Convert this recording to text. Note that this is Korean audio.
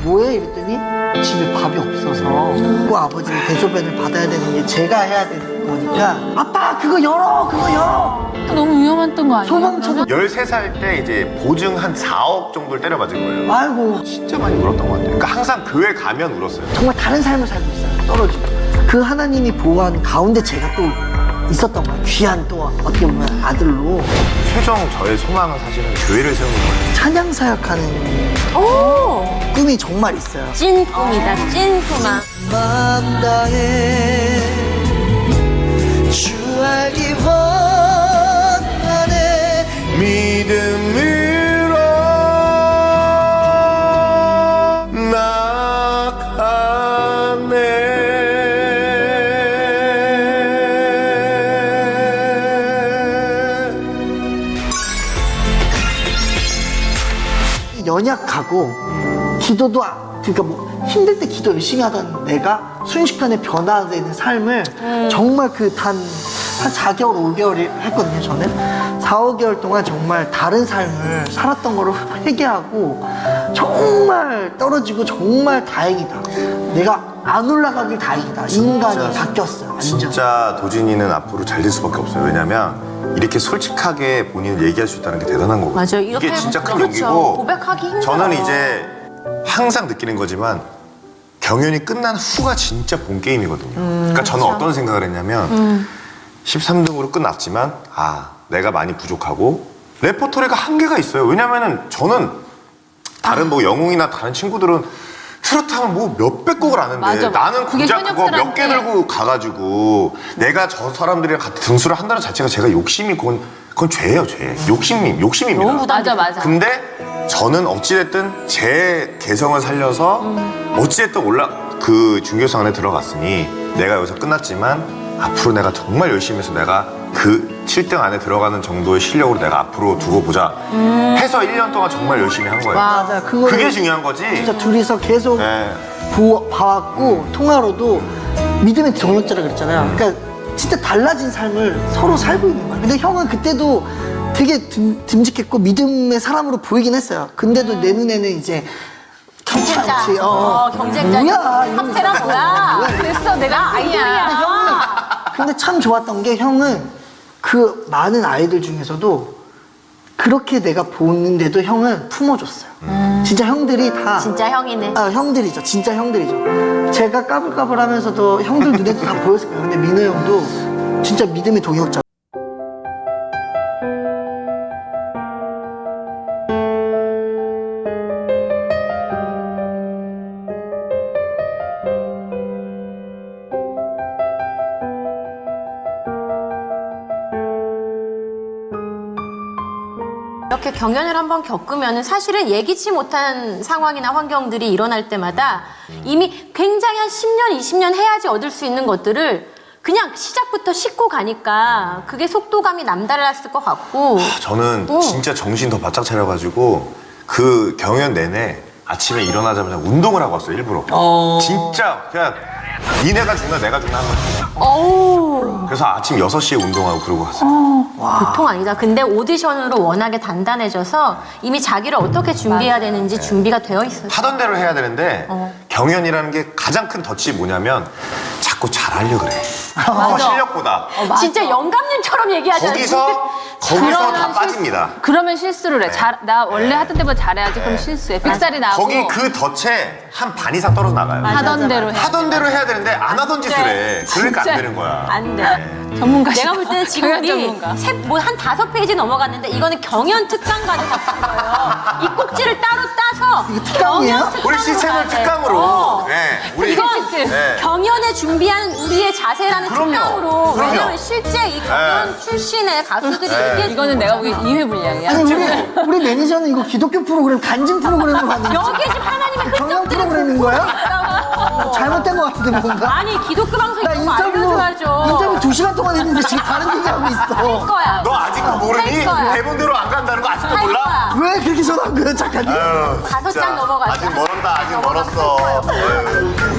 뭐해? 이랬더니 집에 밥이 없어서 꼭 아버지 대소변을 받아야 되는 게 제가 해야 되는 거니까 아빠 그거 열어! 그거 열어! 너무 위험했던 거 아니에요? 소방차도 13살 때 이제 보증 한 4억 정도를 때려 맞은 거예요. 아이고 진짜 많이 울었던 것 같아요. 그러니까 항상 교회 가면 울었어요. 정말 다른 삶을 살고 있어요. 떨어지고 그 하나님이 보호한 가운데 제가 또 있었던 거예요. 귀한 또 어떻게 보면 아들로 최종 저의 소망은 사실은 교회를 세우는 거예요. 찬양 사역하는 꿈이 정말 있어요. 찐 꿈이다, 찐 소망. 마음 다해 주 알기 원하네 믿음으로 연약하고 기도도 그러니까 뭐 힘들 때 기도 열심히 하던 내가 순식간에 변화되는 삶을 정말 그 한 4개월, 5개월 했거든요, 저는. 4, 5개월 동안 정말 다른 삶을 살았던 거를 회개하고 정말 떨어지고 정말 다행이다. 내가 안 올라가길 다행이다. 인간이 바뀌었어요, 완전. 진짜 도진이는 앞으로 잘 될 수밖에 없어요. 왜냐면 이렇게 솔직하게 본인을 얘기할 수 있다는 게 대단한 거거든요. 맞아요. 이렇게 이게 진짜 큰 그렇죠. 용기고 고백하기 힘들어요. 저는 이제 항상 느끼는 거지만 경연이 끝난 후가 진짜 본 게임이거든요. 그러니까 저는 어떤 생각을 했냐면 13등으로 끝났지만 내가 많이 부족하고 레퍼토리가 한계가 있어요. 왜냐면은 저는 다른 뭐 영웅이나 다른 친구들은 트로트 하면 뭐 몇백 곡을 아는데 맞아. 나는 그게 고작 그거 몇 개 현역들한테. 들고 가가지고 내가 저 사람들이랑 같이 등수를 한다는 자체가 제가 욕심이 그건 죄예요, 죄. 욕심입니다. 너무 부담돼. 맞아. 근데 저는 어찌됐든 제 개성을 살려서 어찌됐든 그 중교수 안에 들어갔으니 내가 여기서 끝났지만 앞으로 내가 정말 열심히 해서 내가 그 7등 안에 들어가는 정도의 실력으로 내가 앞으로 두고 보자 해서 1년 동안 정말 열심히 한 거예요. 맞아, 그게 중요한 거지. 진짜 둘이서 계속 네. 봐왔고 통화로도 믿음의 동역자라 그랬잖아요. 그러니까 진짜 달라진 삶을 서로 살고 있는 거야. 근데 형은 그때도 되게 듬직했고 믿음의 사람으로 보이긴 했어요. 근데도 내 눈에는 이제 경쟁자. 경쟁자. 경쟁자. 뭐야, 이러면서. 탑테라 뭐야? 그랬어, 내가 아이돌이야. 근데 참 좋았던 게 형은 그 많은 아이들 중에서도 그렇게 내가 보는데도 형은 품어줬어요. 진짜 형들이 다 진짜 형이네. 형들이죠. 진짜 형들이죠. 제가 까불까불 하면서도 형들 눈에도 다 보였을 거예요. 근데 민호 형도 진짜 믿음의 동역자. 이렇게 경연을 한번 겪으면 사실은 예기치 못한 상황이나 환경들이 일어날 때마다 이미 굉장히 한 10년, 20년 해야지 얻을 수 있는 것들을 그냥 시작부터 싣고 가니까 그게 속도감이 남달랐을 것 같고. 저는 진짜 정신 더 바짝 차려가지고 그 경연 내내 아침에 일어나자마자 운동을 하고 왔어요, 일부러. 진짜 그냥 니네가 죽나 내가 죽나 한 거예요. 그래서 아침 6시에 운동하고 그러고 갔어요. 보통 아니다. 근데 오디션으로 워낙에 단단해져서 이미 자기를 어떻게 준비해야 되는지 준비가 되어 있어요. 하던 대로 해야 되는데 경연이라는 게 가장 큰 덫이 뭐냐면 자꾸 잘하려 그래. 실력보다. 진짜 영감님처럼 얘기하잖아요. 거기서 다 빠집니다. 그러면 실수를 해. 나 원래 하던 때보다 잘해야지. 그럼 실수해. 삑살이 나고. 거기 그 덫에 한 반 이상 떨어져 나가요. 하던 대로 해. 하던 대로 해야 되는데 안 하던 짓을 해. 그러니까 안 진짜. 되는 거야. 안 돼. 전문가. 내가 볼 때는 지금 경연 우리 전문가. 뭐한 5페이지 넘어갔는데 이거는 경연 특강과도 같은 거예요. 이 꼭지를 따로 따서 이거 특강이에요? 경연 특강으로 우리 시스템을 가야 돼. 특강으로. 네, 우리 이건 네. 경연에 준비한 우리의 자세라는 그럼요. 특강으로. 그럼요. 왜냐면 실제 이 경연 출신의 가수들이 얘기해 이거는 내가 보기엔 2회 분량이야. 아니 우리 매니저는 이거 기독교 프로그램 간증 프로그램으로 가는 여기에 지금 하나님의 경연 흔적들이 프로그램인 거야? 있다고. 잘못된 것 같은데 뭔가? 아니 기독교 방송 나 이런 거 알려줘야죠. 인터뷰 2시간 동안 했는데 지금 다른 얘기하고 할 있어. 거야. 너 아직도 모르니? 할 거야. 대본대로 안 간다는 거 아직도 할 몰라? 거야. 왜 그렇게 전화한 거야 작가님? 아유, 5장 진짜. 넘어갔어. 아직 멀었다, 아직 멀었어. 아유.